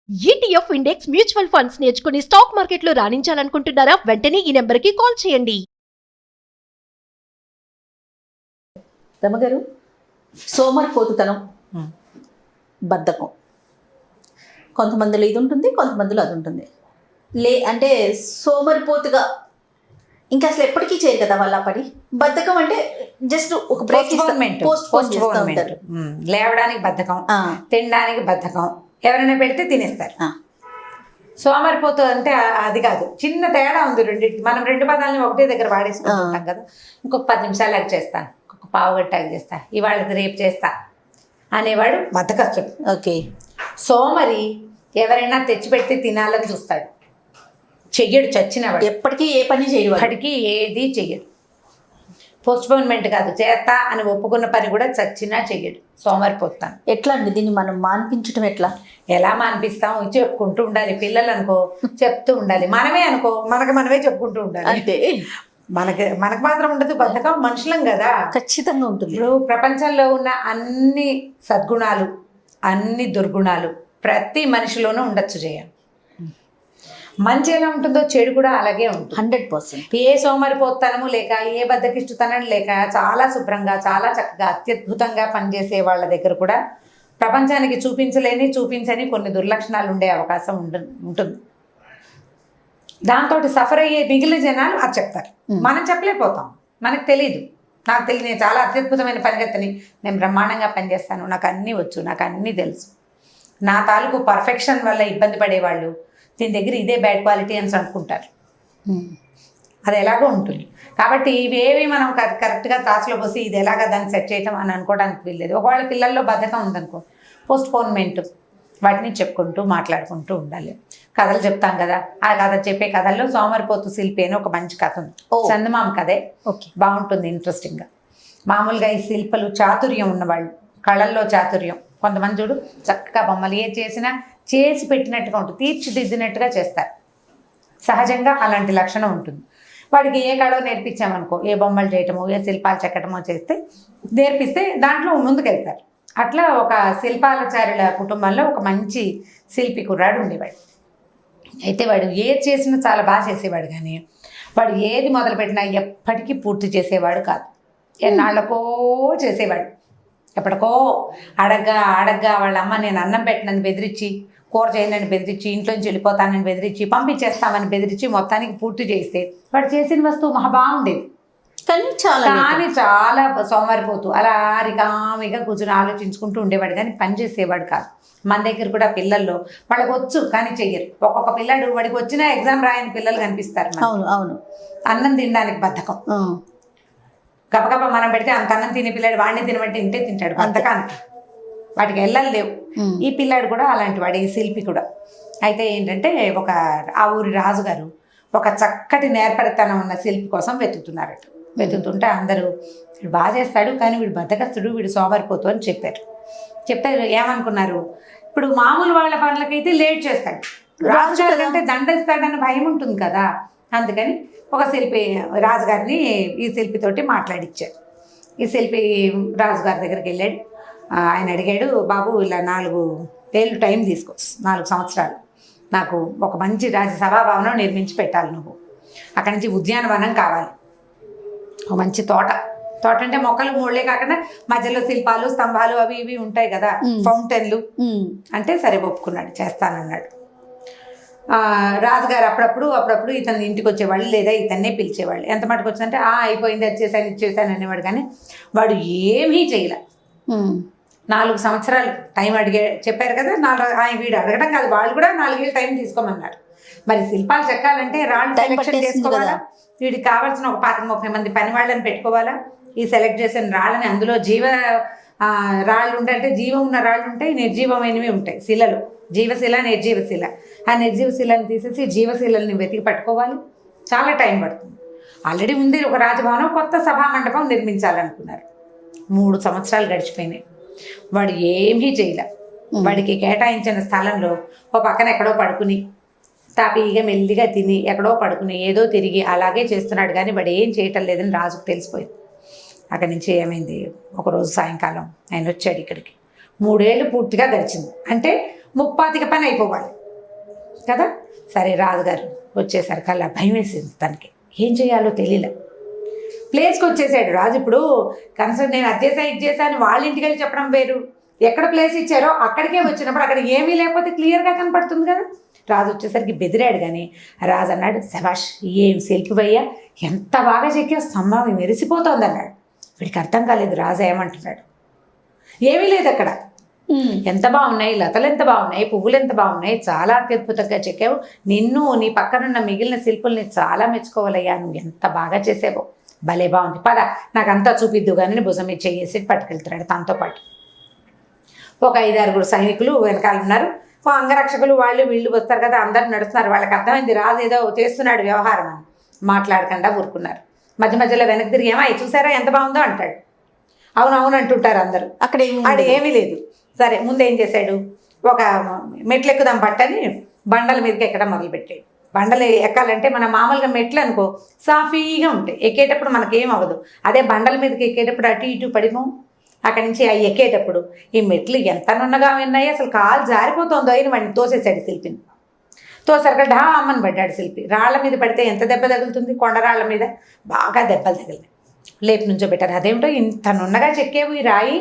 ETF index mutual funds నేర్చుకుని stock మార్కెట్లో రాణించాలనుకుంటున్నారా? వెంటనే ఈ నెంబర్కి కాల్ చేయండి. రమగారు, సోమరిపోతుతనం, బద్ధకం, కొంతమందిలో ఇది ఉంటుంది, కొంతమందిలో అది ఉంటుంది. అంటే సోమరిపోతుగా ఇంకా అసలు ఎప్పటికీ చేయరు కదా వాళ్ళ పని. బద్ధకం అంటే జస్ట్ ఒక బ్రేక్ చేస్తూ ఉంటారు. లేవడానికి బద్ధకం, తినడానికి బద్ధకం, ఎవరైనా పెడితే తినేస్తారు. సోమరిపోతు అంటే అది కాదు, చిన్న తేడా ఉంది రెండింటికి. మనం రెండు పదాలని ఒకటే దగ్గర వాడేసుకుంటాం కదా. ఇంకొక 10 నిమిషాలు అది చేస్తాను, ఇంకొక పావుగట్టాకి చేస్తా, ఇవాళ రేపు చేస్తా అనేవాడు బద్ధకస్తుడు. ఓకే. సోమరి ఎవరైనా తెచ్చిపెడితే తినాలని చూస్తాడు, చెయ్యడు, చచ్చినవాడు. ఎప్పటికీ ఏ పని చేయడు, ఎప్పటికీ ఏది చెయ్యడు. పోస్ట్పోన్మెంట్ కాదు, చేస్తా అని ఒప్పుకున్న పని కూడా చచ్చినా చెయ్యడు, సోమరిపోతాను. ఎట్లా అండి దీన్ని మనం మాన్పించడం? ఎలా మానిపిస్తాం? చెప్పుకుంటూ ఉండాలి. పిల్లలు అనుకో చెప్తూ ఉండాలి, మనమే అనుకో మనమే చెప్పుకుంటూ ఉండాలి. అంటే మనకు మాత్రం ఉండదు బద్ధకం, మనుషులం కదా, ఖచ్చితంగా ఉంటుంది. ఇప్పుడు ప్రపంచంలో ఉన్న అన్ని సద్గుణాలు, అన్ని దుర్గుణాలు ప్రతి మనిషిలోనూ ఉండొచ్చు. చేయాలి. మంచి ఎలా ఉంటుందో చెడు కూడా అలాగే ఉంటుంది. 100%. ఏ సోమరిపోతనము లేక, ఏ బద్దకిష్టుతనం లేక, చాలా శుభ్రంగా, చాలా చక్కగా, అత్యద్భుతంగా పనిచేసే వాళ్ళ దగ్గర కూడా ప్రపంచానికి చూపించని కొన్ని దుర్లక్షణాలు ఉండే అవకాశం ఉంటుంది. దాంతో సఫర్ అయ్యే మిగిలిన జనాలు అది చెప్తారు, మనం చెప్పలేకపోతాం. మనకు తెలీదు. నాకు తెలియదు, నేను చాలా అత్యద్భుతమైన పనిగత్తని, నేను బ్రహ్మాండంగా పనిచేస్తాను, నాకు అన్నీ వచ్చు, నాకు అన్నీ తెలుసు. నా తాలూకు పర్ఫెక్షన్ వల్ల ఇబ్బంది పడేవాళ్ళు దీని దగ్గర ఇదే బ్యాడ్ క్వాలిటీ అని అనుకుంటారు. అది ఎలాగో ఉంటుంది. కాబట్టి ఇవేవి మనం కరెక్ట్గా త్రాసులో పోసి ఇది ఎలాగా దాన్ని సెట్ చేయటం అని అనుకోవడానికి వీల్లేదు. ఒకవేళ పిల్లల్లో బద్ధకం ఉందనుకో, పోస్ట్పోన్మెంట్, వాటిని చెప్పుకుంటూ మాట్లాడుకుంటూ ఉండాలి. కథలు చెప్తాం కదా, ఆ కథ చెప్పే కథల్లో సోమరిపోతు శిల్పి అని ఒక మంచి కథ ఉంది. చందమామ కథే. ఓకే, బాగుంటుంది, ఇంట్రెస్టింగ్గా. మామూలుగా ఈ శిల్పలు చాతుర్యం ఉన్నవాళ్ళు, కళల్లో చాతుర్యం, కొంతమంది చూడు చక్కగా బొమ్మలు ఏ చేసినా చేసి పెట్టినట్టుగా ఉంటుంది, తీర్చిదిద్దినట్టుగా చేస్తారు. సహజంగా అలాంటి లక్షణం ఉంటుంది. వాడికి ఏ కళో నేర్పించామనుకో, ఏ బొమ్మలు చేయటమో, ఏ శిల్పాలు చెక్కటమో చేస్తే నేర్పిస్తే దాంట్లో ముందుకెళ్తారు. అట్లా ఒక శిల్పాలచారుల కుటుంబంలో ఒక మంచి శిల్పి కుర్రాడు ఉండేవాడు. అయితే వాడు ఏది చేసినా చాలా బాగా చేసేవాడు, కానీ వాడు ఏది మొదలుపెట్టినా ఎప్పటికీ పూర్తి చేసేవాడు కాదు. ఎన్నాళ్ళకో చేసేవాడు. ఎప్పటికో అడగ్గా వాళ్ళ అమ్మ నేను అన్నం పెట్టనని బెదిరించి, కూర చేయనని బెదిరించి, ఇంట్లోంచి వెళ్ళిపోతానని బెదిరించి, పంపించేస్తామని బెదిరించి మొత్తానికి పూర్తి చేస్తే వాడు చేసిన వస్తువు మహా బాగుండేది. కానీ చాలా సోమరిపోతూ అలా రికామిగా కూర్చొని ఆలోచించుకుంటూ ఉండేవాడు, కానీ పని చేసేవాడు కాదు. మన దగ్గర కూడా పిల్లల్లో వాళ్ళకి వచ్చు కానీ చెయ్యరు. ఒక్కొక్క పిల్లాడు వాడికి వచ్చిన ఎగ్జామ్ రాయని పిల్లలు కనిపిస్తారు. అవును. అన్నం తినడానికి బద్ధకం. గబగబా మనం పెడితే అంత అన్నం తినే పిల్లాడు వాడిని తినబట్టి ఇంటే తింటాడు, బద్ధకానికి. వాటికి వెళ్ళలు లేవు. ఈ పిల్లాడు కూడా అలాంటి వాడు, ఈ శిల్పి కూడా. అయితే ఏంటంటే ఆ ఊరి రాజుగారు ఒక చక్కటి నేర్పరితనం ఉన్న శిల్పి కోసం వెతుకుతున్నారట. వెతుకుతుంటే అందరూ వీడు బాగా చేస్తాడు కానీ వీడు బద్ధకస్తుడు, వీడు సోమరిపోతు అని చెప్పారు. చెప్తే ఏమనుకున్నారు, ఇప్పుడు మామూలు వాళ్ళ పనులకైతే లేట్ చేస్తాడు, రాజుగారు అంటే దండిస్తాడని భయం ఉంటుంది కదా. అందుకని ఒక శిల్పి రాజుగారిని ఈ శిల్పితోటి మాట్లాడిచ్చాడు. ఈ శిల్పి రాజుగారి దగ్గరికి వెళ్ళాడు. ఆయన అడిగాడు, బాబు ఇలా 4 ఏళ్ళు టైం తీసుకో, 4 సంవత్సరాలు నాకు ఒక మంచి రాజసభాభవనం నిర్మించి పెట్టాలి. నువ్వు అక్కడి నుంచి ఉద్యానవనం కావాలి, ఒక మంచి తోట అంటే మొక్కలు మూళ్ళే కాకుండా మధ్యలో శిల్పాలు, స్తంభాలు అవి ఇవి ఉంటాయి కదా, ఫౌంటైన్లు. అంటే సరే ఒప్పుకున్నాడు, చేస్తానన్నాడు. రాజుగారు అప్పుడప్పుడు ఇతను ఇంటికి వచ్చేవాళ్ళు, లేదా ఇతన్నే పిలిచేవాళ్ళు. ఎంత మటుకు వచ్చిందంటే అయిపోయింది, అది చేశాను అనేవాడు. కానీ వాడు ఏమీ చేయలే. 4 సంవత్సరాలు టైం చెప్పారు కదా. వీడు అడగడం కాదు, వాళ్ళు కూడా 4 ఏళ్ళు టైం తీసుకోమన్నారు. మరి శిల్పాలు చెక్కాలంటే రాళ్ళు సెలెక్షన్ చేసుకోవాలా, వీడికి కావాల్సిన ఒక 25-30 మంది పని వాళ్ళని పెట్టుకోవాలా. ఈ సెలెక్ట్ చేసిన రాళ్ళని, అందులో రాళ్ళు ఉంటాయంటే జీవం ఉన్న రాళ్ళు ఉంటాయి, నిర్జీవమైనవి ఉంటాయి శిలలు, జీవశిల, నిర్జీవశిల. ఆ నిర్జీవశిలను తీసేసి జీవశిలని వెతికి పట్టుకోవాలి, చాలా టైం పడుతుంది. ఆల్రెడీ ఉంది ఒక రాజభవనం, కొత్త సభా మండపం నిర్మించాలనుకున్నారు. 3 సంవత్సరాలు గడిచిపోయినాయి. వాడు ఏమీ చేయలే. వాడికి కేటాయించిన స్థలంలో ఒక పక్కన ఎక్కడో పడుకుని, తాపీగా మెల్లిగా తిని, ఎక్కడో పడుకుని ఏదో తిరిగి అలాగే చేస్తున్నాడు. కానీ వాడు ఏం చేయటం లేదని రాజుకు తెలిసిపోయింది. అక్కడి నుంచి ఏమైంది, ఒకరోజు సాయంకాలం ఆయన వచ్చాడు ఇక్కడికి. 3 ఏళ్ళు పూర్తిగా గడిచింది. అంటే 30 పని అయిపోవాలి. కదా. సరే రాజుగారు వచ్చేసరికి అలా భయం వేసింది తనకి, ఏం చేయాలో తెలియలే. ప్లేస్కి వచ్చేసాడు రాజు. ఇప్పుడు కనీసం నేను అది చేసా ఇది చేశా అని వాళ్ళ ఇంటికి వెళ్ళి చెప్పడం వేరు, ఎక్కడ ప్లేస్ ఇచ్చారో అక్కడికే వచ్చినప్పుడు అక్కడ ఏమీ లేకపోతే క్లియర్గా కనపడుతుంది కదా. రాజు వచ్చేసరికి బెదిరాడు. కానీ రాజు అన్నాడు, శభాష్ ఏం శిల్పివయ్యా, ఎంత బాగా చెక్కావు, స్తంభం మెరిసిపోతుంది అన్నాడు. వీడికి అర్థం కాలేదు రాజు ఏమంటున్నాడు. ఏమీ లేదు అక్కడ, ఎంత బాగున్నాయి లతలు, ఎంత బాగున్నాయి పువ్వులు, ఎంత బాగున్నాయి, చాలా అత్యద్భుతంగా చెక్కావు. నిన్ను నీ పక్కనున్న మిగిలిన శిల్పుల్ని చాలా మెచ్చుకోవాలయ్యా, నువ్వు ఎంత బాగా చేసావో, భలే బాగుంది, పద నాకంతా చూపిద్దు కానీ భుజం మీద చేసి పట్టుకెళ్తున్నాడు. తనతో పాటు ఒక 5-6 సైనికులు వెనకాల ఉన్నారు. అంగరక్షకులు వాళ్ళు వీళ్ళు వస్తారు కదా, అందరూ నడుస్తున్నారు. వాళ్ళకి అర్థమైంది రాజు ఏదో చేస్తున్నాడు వ్యవహారం అని, మాట్లాడకుండా ఊరుకున్నారు. మధ్య మధ్యలో వెనక్కి తిరిగి ఏమో చూసారా ఎంత బాగుందో అంటాడు. అవునవును అంటుంటారు అందరూ. అక్కడ ఏమీ లేదు. సరే ముందు ఏం చేశాడు, ఒక మెట్లు ఎక్కుదాం పట్టని బండల మీదకి ఎక్కడం మొదలుపెట్టాడు. బండలు ఎక్కాలంటే మన మామూలుగా మెట్లు అనుకో సాఫీగా ఉంటాయి, ఎక్కేటప్పుడు మనకేం అవ్వదు. అదే బండల మీదకి ఎక్కేటప్పుడు అటు ఇటు పడిపోం. అక్కడి నుంచి అవి ఎక్కేటప్పుడు ఈ మెట్లు ఎంత నున్నగా ఉన్నాయి, అసలు కాలు జారిపోతుందో అయిన వాడిని తోసేసాడు శిల్పిని. తోసరిగా ఢా అమ్మని పడ్డాడు శిల్పి. రాళ్ల మీద పడితే ఎంత దెబ్బ తగులుతుంది, కొండరాళ్ల మీద బాగా దెబ్బలు తగిలినాయి. లేపు నుంచో పెట్టారు. అదేమిటో ఇంత నున్నగా చెక్కేవు ఈ రాయి,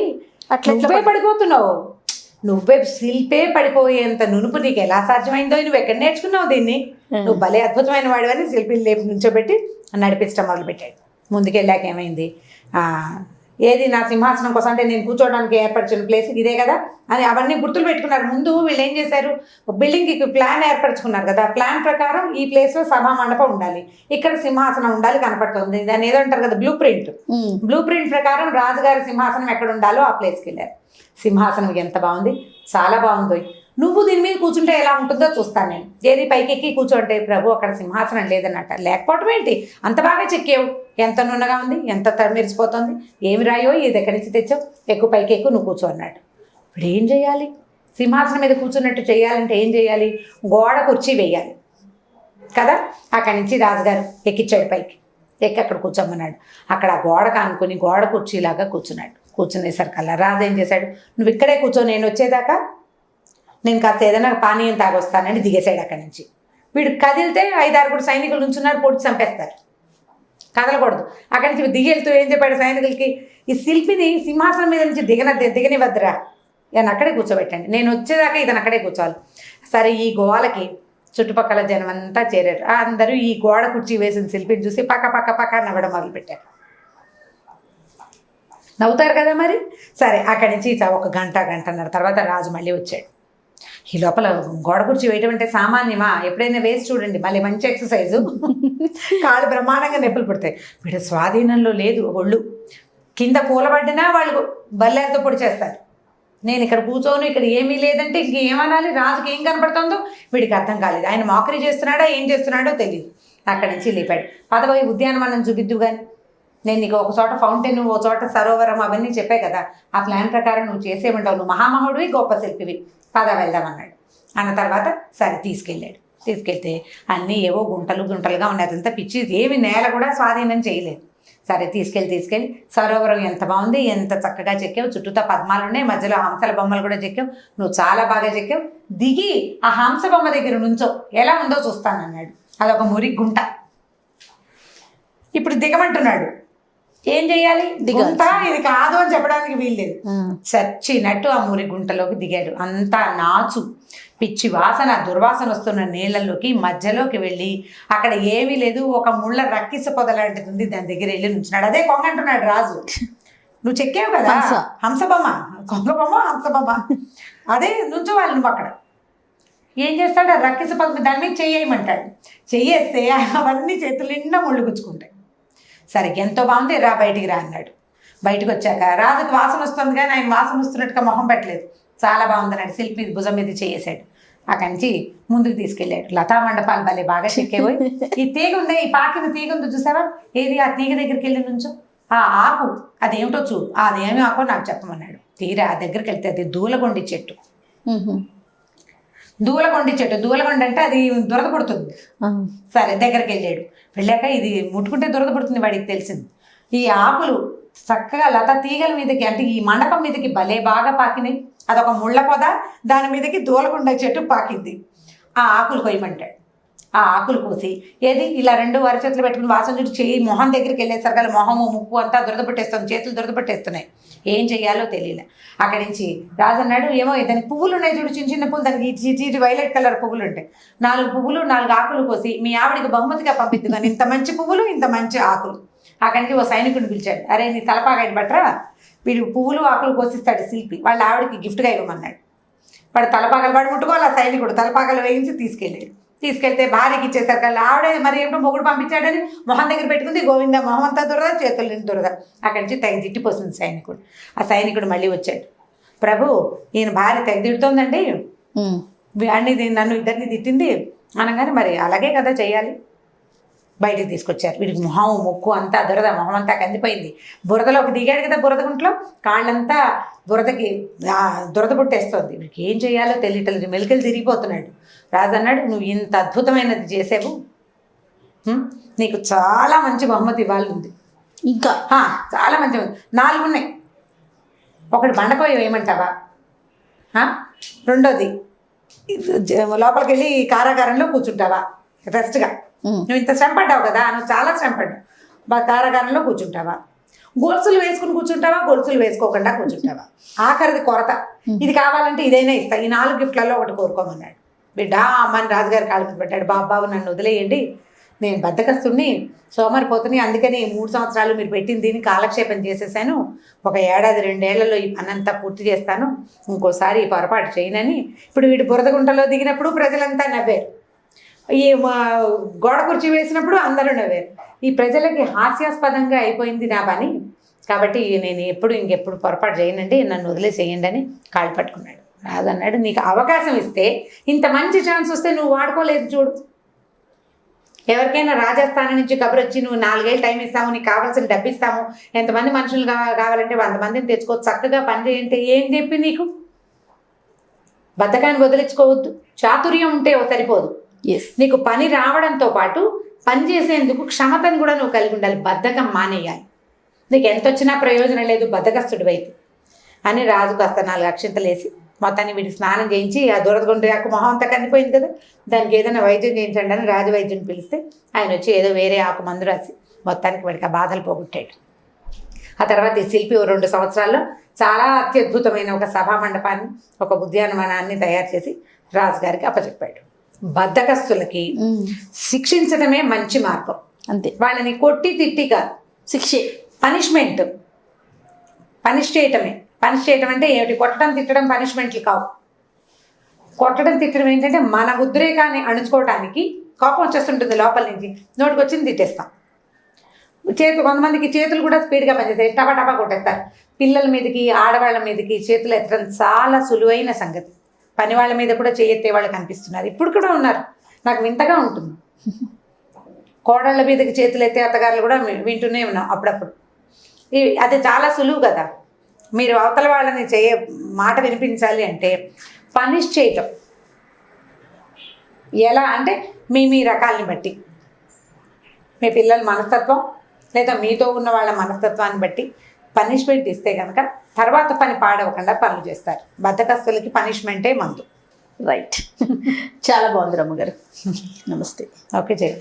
అట్లా నువ్వే పడిపోతున్నావు, నువ్వే శిల్పే పడిపోయేంత నునుపు నీకు ఎలా సాధ్యమైందో, నువ్వు ఎక్కడ నేర్చుకున్నావు దీన్ని, నువ్వు భలే అద్భుతమైన వాడివని శిల్పిని లేపు నుంచోబెట్టి నడిపించడం మొదలుపెట్టాడు. ముందుకెళ్ళాక ఏమైంది, ఏది నా సింహాసనం కోసం అంటే నేను కూర్చోవడానికి ఏర్పరిచిన ప్లేస్ ఇదే కదా అని అవన్నీ గుర్తులు పెట్టుకున్నారు. ముందు వీళ్ళు ఏం చేశారు, బిల్డింగ్కి ప్లాన్ ఏర్పరచుకున్నారు కదా, ప్లాన్ ప్రకారం ఈ ప్లేస్లో సభా మండపం ఉండాలి, ఇక్కడ సింహాసనం ఉండాలి కనపడుతుంది. దాన్ని ఏదో అంటారు కదా బ్లూ ప్రింట్ ప్రకారం రాజుగారి సింహాసనం ఎక్కడ ఉండాలో ఆ ప్లేస్కి వెళ్ళారు. సింహాసనం ఎంత బాగుంది, చాలా బాగుంది, నువ్వు దీని మీద కూర్చుంటే ఎలా ఉంటుందో చూస్తాను నేను. ఏది పైకెక్కి కూర్చోంటే ప్రభు అక్కడ సింహాసనం లేదన్నట్ట. లేకపోవటం ఏంటి, అంత బాగా చెక్కావు, ఎంత నున్నగా ఉంది, ఎంత మెరిసిపోతుంది, ఏమి రాయో ఇది ఎక్కడి నుంచి తెచ్చావు, ఎక్కువ పైకి ఎక్కువ నువ్వు కూర్చో అన్నాడు. ఇప్పుడు ఏం చేయాలి, సింహాసనం మీద కూర్చున్నట్టు చేయాలంటే ఏం చేయాలి, గోడ కుర్చీ వేయాలి కదా. అక్కడి నుంచి రాజుగారు ఎక్కించాడు పైకి, ఎక్కి అక్కడ కూర్చోమన్నాడు. అక్కడ ఆ గోడ కానుకొని గోడ కుర్చీలాగా కూర్చున్నాడు. కూర్చునేసరికల్లా రాజు ఏం చేశాడు, నువ్వు ఇక్కడే కూర్చో, నేను వచ్చేదాకా నేను కాస్త ఏదైనా పానీయం తాగొస్తానని దిగేశాడు అక్కడి నుంచి. వీడు కదిలితే 5-6 సైనికులు నుంచున్నారు, పొడిచి చంపేస్తారు, కదలకూడదు. అక్కడి నుంచి దిగెళ్తూ ఏం చెప్పాడు సైనికులకి, ఈ శిల్పిని సింహాసనం మీద నుంచి దిగనివద్దురా, నేను అక్కడే కూర్చోబెట్టండి, నేను వచ్చేదాకా ఇతను అక్కడే కూర్చోవాలి. సరే ఈ గోవాలకి చుట్టుపక్కల జనం అంతా చేరారు. అందరూ ఈ గోడ కుర్చీ వేసిన శిల్పిని చూసి పక్క నవ్వడం మొదలుపెట్టారు. నవ్వుతారు కదా మరి. సరే అక్కడి నుంచి ఒక గంటన్నర తర్వాత రాజు మళ్ళీ వచ్చాడు. ఈ లోపల గోడ కుర్చీ వేయటం అంటే సామాన్యమా, ఎప్పుడైనా వేసి చూడండి, మళ్ళీ మంచి ఎక్సర్సైజు, కాళ్ళు బ్రహ్మాండంగా నొప్పులు పుడతాయి. వీడు స్వాధీనంలో లేదు ఒళ్ళు, కింద కూలబడ్డినా వాళ్ళు బల్లెలతో పొడి చేస్తారు. నేను ఇక్కడ కూర్చోను, ఇక్కడ ఏమీ లేదంటే ఇంకేమనాలి, రాజుకి ఏం కనపడుతుందో వీడికి అర్థం కాలేదు. ఆయన మోకరీ చేస్తున్నాడా ఏం చేస్తున్నాడో తెలియదు. అక్కడి నుంచి లేపాడు. పదవి ఉద్యానవనం చూపిద్దు కానీ, నేను నీకు ఒక చోట ఫౌంటైన్, ఒక చోట సరోవరం అవన్నీ చెప్పాయి కదా, ఆ ప్లాన్ ప్రకారం నువ్వు చేసేమంటావు, నువ్వు మహామహుడివి గొప్ప శిల్పివి, పద వెళ్దామన్నాడు. అన్న తర్వాత సరే తీసుకెళ్ళాడు. తీసుకెళ్తే అన్నీ ఏవో గుంటలుగా ఉన్నాయి, అదంతా పిచ్చి, ఏమి నేల కూడా స్వాధీనం చేయలేదు. సరే తీసుకెళ్ళి సరోవరం ఎంత బాగుంది, ఎంత చక్కగా చెక్కావు, చుట్టూతా పద్మాలు ఉన్నాయి, మధ్యలో హంసల బొమ్మలు కూడా చెక్కావు, నువ్వు చాలా బాగా చెక్కావు, దిగి ఆ హంస బొమ్మ దగ్గర నుంచో ఎలా ఉందో చూస్తానన్నాడు. అదొక మురి గుంట. ఇప్పుడు దిగమంటున్నాడు, ఏం చెయ్యాలి, గుంట ఇది కాదు అని చెప్పడానికి వీల్లేదు. చచ్చినట్టు ఆ మురి గుంటలోకి దిగాడు. అంతా నాచు, పిచ్చి వాసన, దుర్వాసన వస్తున్న నీళ్ళలోకి మధ్యలోకి వెళ్ళి అక్కడ ఏమీ లేదు, ఒక ముళ్ళ రక్కిస పొద లాంటిది ఉంది, దాని దగ్గర వెళ్ళి నుంచున్నాడు. అదే కొంగ అంటున్నాడు రాజు, నువ్వు చెక్కావు కదా హంసబొమ్మ, కొంగ బొమ్మ హంసబొమ్మ, అదే నుంచోవాలి నువ్వు అక్కడ. ఏం చేస్తాడు, ఆ రక్కిస పొద దాని మీద చెయ్యమంటాడు. చెయ్యేస్తే అవన్నీ చేతులు నిండా ముళ్ళు గుచ్చుకుంటాయి. సరే ఎంతో బాగుంది, రా బయటికి రా అన్నాడు. బయటకు వచ్చాక రాజుకు వాసన వస్తుంది కానీ ఆయన వాసన వస్తున్నట్టుగా మొహం పెట్టలేదు. చాలా బాగుందన్నాడు. శిల్పి భుజం మీద చేసాడు. అక్కడి నుంచి ముందుకు తీసుకెళ్ళాడు. లతా మండపాలు భలే బాగా చెక్కేపోయి, ఈ తీగ ఉందే, ఈ పాకిన తీగ ఉందో చూసావా, ఏది ఆ తీగ దగ్గరికి వెళ్ళి నుంచో, ఆ ఆకు అదేమిటో చూడు, అదేమి ఆకో నాకు చెప్పమన్నాడు. తీరా ఆ దగ్గరికి వెళ్తే అది దూలగొండి చెట్టు. దూలగొండ అంటే అది దురద పుడుతుంది. సరే దగ్గరికి వెళ్ళాడు. వెళ్ళాక ఇది ముట్టుకుంటే దురద పుడుతుంది వాడికి తెలిసింది. ఈ ఆకులు చక్కగా లత తీగల మీదకి, అంటే ఈ మండపం మీదకి భలే బాగా పాకినాయి. అదొక ముళ్ళ పొద, దాని మీదకి దూలగుండ చెట్టు పాకింది. ఆ ఆకులు కొయ్యమంటాడు. ఆ ఆకులు కోసి ఏది ఇలా 2 అరచేతులు పెట్టుకుని వాసన చూసి చెయ్యి మొహం దగ్గరికి వెళ్ళేసరికి మొహము ముక్కు అంతా దురద పట్టేస్తుంది, చేతులు దురద పట్టేస్తున్నాయి, ఏం చెయ్యాలో తెలియలే. అక్కడి నుంచి రాజు అన్నాడు, ఏమో దానికి పువ్వులు ఉన్నాయి చూడు, చిన్న చిన్న పువ్వులు, దానికి ఇటు వైలెట్ కలర్ పువ్వులు ఉంటాయి, 4 పువ్వులు 4 ఆకులు కోసి మీ ఆవిడికి బహుమతిగా పంపిద్దుగాని, ఇంత మంచి పువ్వులు ఇంత మంచి ఆకులు. అక్కడి నుంచి ఓ సైనికుడిని పిలిచాడు, అరే నీ తలపాగడి బట్రా, వీడు పువ్వులు ఆకులు కోసిస్తాడు శిల్పి, వాళ్ళ ఆవిడికి గిఫ్ట్గా ఇవ్వమన్నాడు. వాడు తలపాగలు వాడు ముట్టుకోవాలి, ఆ సైనికుడు తలపాగలు వేయించి తీసుకెళ్ళాడు. తీసుకెళ్తే భార్యకి ఇచ్చేసరికి ఆవిడే మరి ఏమిటో మొగుడు పంపించాడని మొహం దగ్గర పెట్టుకుంది, గోవింద మొహం అంతా దురద, చేతులు నిండి దురద. అక్కడి నుంచి తెగ తిట్టిపోతుంది సైనికుడు. ఆ సైనికుడు మళ్ళీ వచ్చాడు, ప్రభు ఈయన భార్య తెగ తిడుతోందండి, వాడిని నన్ను ఇద్దరిని తిట్టింది అనగానే, మరి అలాగే కదా చేయాలి. బయటికి తీసుకొచ్చారు. వీడికి మొహం ముక్కు అంతా దురద, మొహం అంతా కందిపోయింది, బురదలోకి దిగాడు కదా బురద గుంట్లో, కాళ్ళంతా బురదకి దురద పుట్టేస్తుంది. వీడికి ఏం చేయాలో తెలియటలేదు, మెలికలు తిరిగిపోతున్నాడు. రాజు అన్నాడు, నువ్వు ఇంత అద్భుతమైనది చేసావు, నీకు చాలా మంచి బహుమతి ఇవ్వాలి ఉంది, ఇంకా చాలా మంచి 4 ఉన్నాయి. ఒకటి బండకోయ వేయమంటావా, రెండోది లోపలికి వెళ్ళి కారాగారంలో కూర్చుంటావా రెస్ట్గా, నువ్వు ఇంత శ్రమ పడ్డావు కదా, నువ్వు చాలా శ్రమ పడ్డావు, కారాగారంలో కూర్చుంటావా, గొలుసులు వేసుకుని కూర్చుంటావా, గొలుసులు వేసుకోకుండా కూర్చుంటావా, ఆఖరిది కొరత, ఇది కావాలంటే ఇదైనా ఇస్తా, ఈ 4 గిఫ్ట్లలో ఒకటి కోరుకోమన్నాడు. బిడ్డా అమ్మని రాజుగారి కాళ్ళ మీద పెట్టాడు, బాబు నన్ను వదిలేయండి, నేను బద్దకస్తుని సోమరిపోతుని, అందుకని 3 సంవత్సరాలు మీరు పెట్టిన దీన్ని కాలక్షేపం చేసేసాను, 1 ఏడాది 2 ఏళ్లలో ఈ పనంతా పూర్తి చేస్తాను, ఇంకోసారి ఈ పొరపాటు చేయనని. ఇప్పుడు వీడు బురదగుంటలో దిగినప్పుడు ప్రజలంతా నవ్వారు, ఈ గోడ కుర్చీ వేసినప్పుడు అందరూ నవ్వారు. ఈ ప్రజలకి హాస్యాస్పదంగా అయిపోయింది నా పని, కాబట్టి నేను ఇంకెప్పుడు పొరపాటు చేయనండి, నన్ను వదిలేసేయండి అని కాళ్ళు పట్టుకున్నాడు. రాజు అన్నాడు, నీకు అవకాశం ఇస్తే, ఇంత మంచి ఛాన్స్ వస్తే నువ్వు వాడుకోలేదు చూడు. ఎవరికైనా రాజస్థానం నుంచి కబురు వచ్చి నువ్వు 4 ఏళ్ళు టైం ఇస్తాము, నీకు కావాల్సిన డబ్బు ఇస్తాము, ఎంతమంది మనుషులు కావాలంటే 100 మందిని తెచ్చుకో, చక్కగా పని చేయంటే ఏం చెప్పి నీకు బద్ధకాన్ని వదిలించుకోవద్దు, చాతుర్యం ఉంటే సరిపోదు, నీకు పని రావడంతో పాటు పని చేసేందుకు క్షమతను కూడా నువ్వు కలిగి ఉండాలి, బద్ధకం మానేయాలి, నీకు ఎంత వచ్చినా ప్రయోజనం లేదు బద్ధకస్తుడి వైపు అని రాజు కాస్త 4 అక్షింతలు వేసి మొత్తాన్ని వీడికి స్నానం చేయించి, ఆ దురదగుండే ఆకు మొహం అంతా కందిపోయింది కదా, దానికి ఏదైనా వైద్యం చేయించండి అని రాజు వైద్యుని పిలిస్తే ఆయన వచ్చి ఏదో వేరే ఆకు మందు రాసి మొత్తానికి వాడికి ఆ బాధలు పోగొట్టాడు. ఆ తర్వాత ఈ శిల్పి 2 సంవత్సరాల్లో చాలా అత్యద్భుతమైన ఒక సభా మండపాన్ని, ఒక ఉద్యానవనాన్ని తయారు చేసి రాజుగారికి అప్పచెప్పాడు. బద్ధకస్తులకి శిక్షించడమే మంచి మార్గం, అంతే, వాళ్ళని కొట్టి తిట్టి కాదు, శిక్షే పనిష్మెంట్, పనిష్ చేయటం అంటే ఏమిటి, కొట్టడం తిట్టడం పనిష్మెంట్లు కావు. కొట్టడం తిట్టడం ఏంటంటే మన ఉద్రేకాన్ని అణుచుకోవడానికి, కోపం వచ్చేస్తుంటుంది లోపల నుంచి, నోటికి వచ్చింది తిట్టేస్తాం. కొంతమందికి చేతులు కూడా స్పీడ్గా పనిచేస్తాయి, టపా కొట్టేస్తారు. పిల్లల మీదకి ఆడవాళ్ళ మీదకి చేతులు ఎత్తడం చాలా సులువైన సంగతి, పని వాళ్ళ మీద కూడా చేయెత్తే వాళ్ళు కనిపిస్తున్నారు, ఇప్పుడు కూడా ఉన్నారు, నాకు వింతగా ఉంటుంది. కోడళ్ళ మీదకి చేతులు ఎత్తే అత్తగారులు కూడా వింటూనే ఉన్నాం అప్పుడప్పుడు. అది చాలా సులువు కదా. మీరు అవతల వాళ్ళని మాట వినిపించాలి అంటే పనిష్ చేయటం ఎలా అంటే మీ రకాలని బట్టి, మీ పిల్లల మనస్తత్వం లేదా మీతో ఉన్న వాళ్ళ మనస్తత్వాన్ని బట్టి పనిష్మెంట్ ఇస్తే కనుక తర్వాత పని పాడవకుండా పనులు చేస్తారు. బద్ధకస్తులకి పనిష్మెంటే మందు. రైట్. చాలా బాగుంది రమ్మగారు. నమస్తే. ఓకే జయ.